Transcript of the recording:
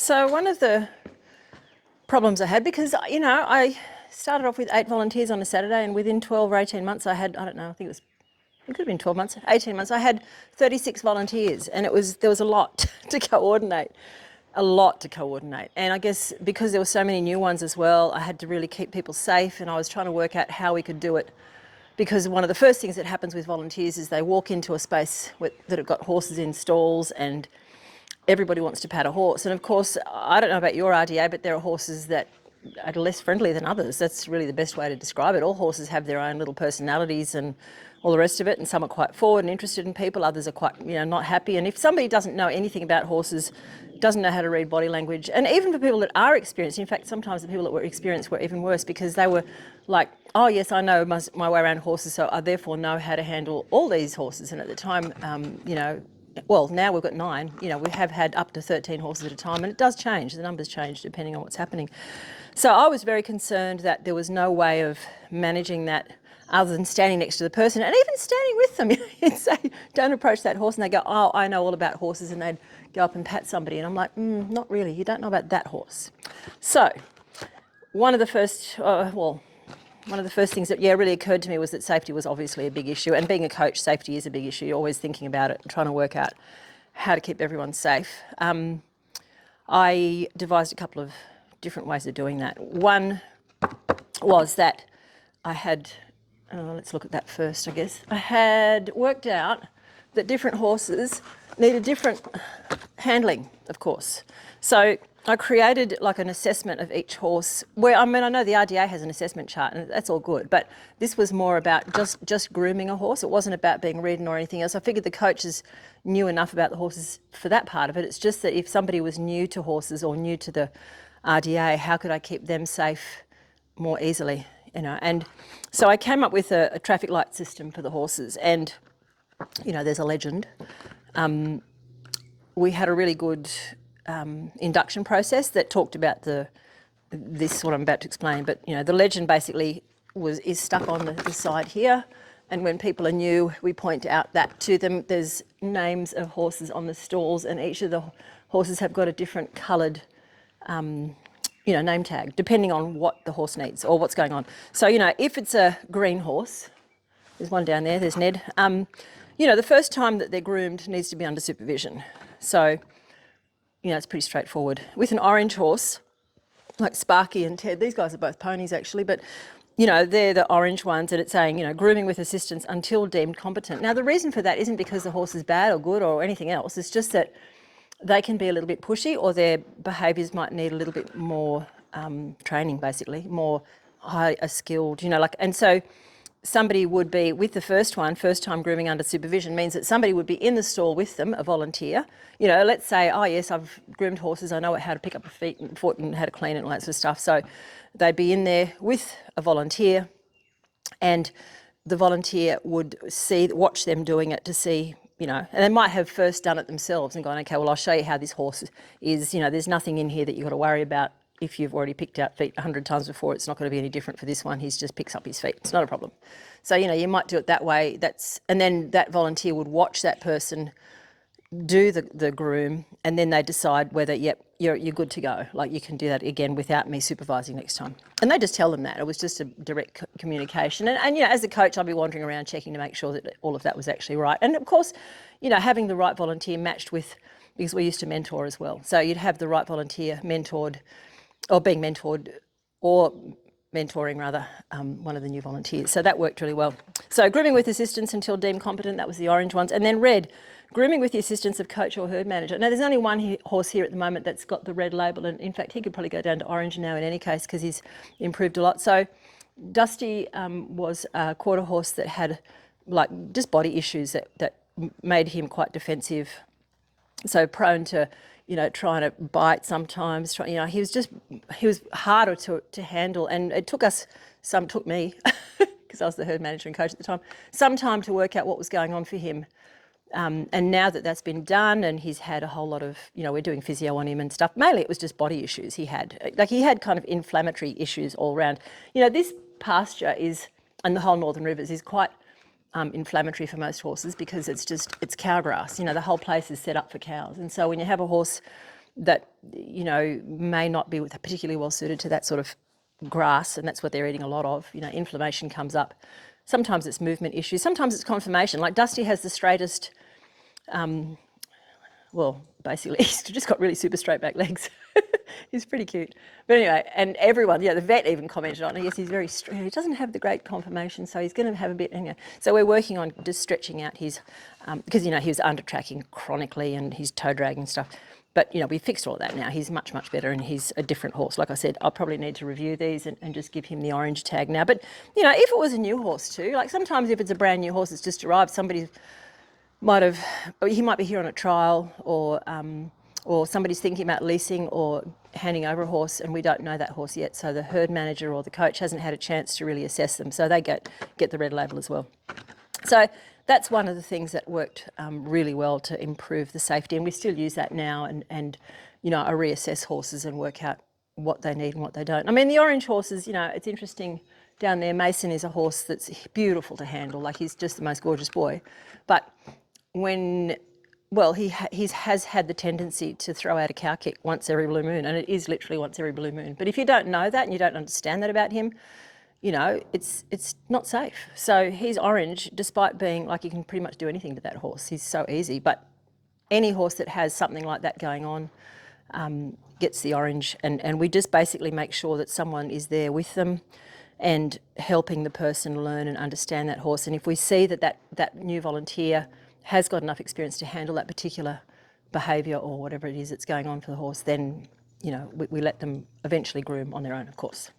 So one of the problems I had, because, I started off with 8 volunteers on a Saturday, and within 12 or 18 months I had, I don't know, it could have been 12 months, 18 months, I had 36 volunteers, and there was a lot to coordinate. And I guess because there were so many new ones as well, I had to really keep people safe, and I was trying to work out how we could do it. Because one of the first things that happens with volunteers is they walk into a space that have got horses in stalls, and everybody wants to pat a horse. And of course, I don't know about your RDA, but there are horses that are less friendly than others. That's really the best way to describe it. All horses have their own little personalities and all the rest of it, and some are quite forward and interested in people, others are quite, not happy. And if somebody doesn't know anything about horses, doesn't know how to read body language, and even for people that are experienced, in fact, sometimes the people that were experienced were even worse, because they were like, oh yes, I know my way around horses, so I therefore know how to handle all these horses. And at the time, well, now we've got 9, we have had up to 13 horses at a time, and it does change, the numbers change depending on what's happening. So I was very concerned that there was no way of managing that other than standing next to the person, and even standing with them. You'd say, don't approach that horse, and they go, oh, I know all about horses, and they'd go up and pat somebody, and I'm like, not really, you don't know about that horse. So one of the first things that really occurred to me was that safety was obviously a big issue, and being a coach, safety is a big issue. You're always thinking about it and trying to work out how to keep everyone safe. I devised a couple of different ways of doing that. One was that I had, let's look at that first, I guess. I had worked out that different horses needed different handling, of course. So I created like an assessment of each horse where, I know the RDA has an assessment chart and that's all good, but this was more about just grooming a horse. It wasn't about being ridden or anything else. I figured the coaches knew enough about the horses for that part of it. It's just that if somebody was new to horses or new to the RDA, how could I keep them safe more easily, And so I came up with a traffic light system for the horses, and, there's a legend. We had a really good induction process that talked about this, what I'm about to explain, but the legend basically is stuck on the side here, and when people are new, we point out that to them. There's names of horses on the stalls, and each of the horses have got a different coloured name tag, depending on what the horse needs or what's going on. So, if it's a green horse, there's one down there, there's Ned, the first time that they're groomed needs to be under supervision. So, it's pretty straightforward. With an orange horse, like Sparky and Ted, these guys are both ponies actually, but, they're the orange ones, and it's saying, grooming with assistance until deemed competent. Now, the reason for that isn't because the horse is bad or good or anything else. It's just that they can be a little bit pushy, or their behaviours might need a little bit more training, basically, more higher skilled, and so somebody would be with the first time grooming under supervision means that somebody would be in the stall with them, a volunteer. Let's say, oh yes, I've groomed horses, I know how to pick up a foot and how to clean it and all that sort of stuff. So they'd be in there with a volunteer, and the volunteer would watch them doing it to see, and they might have first done it themselves and gone, okay, well, I'll show you how this horse is, there's nothing in here that you've got to worry about. If you've already picked out feet 100 times before, it's not going to be any different for this one. He just picks up his feet. It's not a problem. So, you might do it that way. And then that volunteer would watch that person do the groom, and then they decide whether, yep, you're good to go. Like, you can do that again without me supervising next time. And they just tell them that. It was just a direct communication. And as a coach, I'd be wandering around checking to make sure that all of that was actually right. And of course, having the right volunteer matched with, because we used to mentor as well. So you'd have the right volunteer mentored, or being mentored, or mentoring rather, one of the new volunteers. So that worked really well. So grooming with assistance until deemed competent, that was the orange ones. And then red, grooming with the assistance of coach or herd manager. Now, there's only one horse here at the moment that's got the red label, and in fact he could probably go down to orange now in any case because he's improved a lot. So Dusty was a quarter horse that had just body issues that made him quite defensive, so prone to trying to bite sometimes. He was harder to handle, and it took me because I was the herd manager and coach at the time, some time to work out what was going on for him. And now that that's been done, and he's had a whole lot of, we're doing physio on him and stuff. Mainly it was just body issues he had. He had kind of inflammatory issues all around. This pasture and the whole Northern Rivers is quite inflammatory for most horses because it's cow grass. The whole place is set up for cows. And so when you have a horse that, you know, may not be particularly well suited to that sort of grass, and that's what they're eating a lot of. You know, inflammation comes up. Sometimes it's movement issues, sometimes it's conformation. Like Dusty has the straightest, well, basically he's just got really super straight back legs. He's pretty cute. But anyway, and everyone, yeah, the vet even commented on it. Yes, he's very straight. He doesn't have the great conformation, so he's going to have a bit, you know. So we're working on just stretching out his, because, you know, he was under tracking chronically and his toe dragging and stuff. But, you know, we fixed all that now. He's much, much better, and he's a different horse. Like I said, I'll probably need to review these and just give him the orange tag now. But, you know, if it was a new horse too, like sometimes if it's a brand new horse that's just arrived, somebody might have, he might be here on a trial, or somebody's thinking about leasing or handing over a horse and we don't know that horse yet. So the herd manager or the coach hasn't had a chance to really assess them. So they get the red label as well. So that's one of the things that worked really well to improve the safety, and we still use that now. And you know, I reassess horses and work out what they need and what they don't. I mean, the orange horses, you know, it's interesting down there. Mason is a horse that's beautiful to handle. Like, he's just the most gorgeous boy. But when, well, he has had the tendency to throw out a cow kick once every blue moon, and it is literally once every blue moon. But if you don't know that and you don't understand that about him, you know, it's not safe. So he's orange, despite being, like, you can pretty much do anything to that horse. He's so easy. But any horse that has something like that going on gets the orange, and we just basically make sure that someone is there with them and helping the person learn and understand that horse. And if we see that new volunteer has got enough experience to handle that particular behaviour or whatever it is that's going on for the horse, then, you know, we let them eventually groom on their own, of course.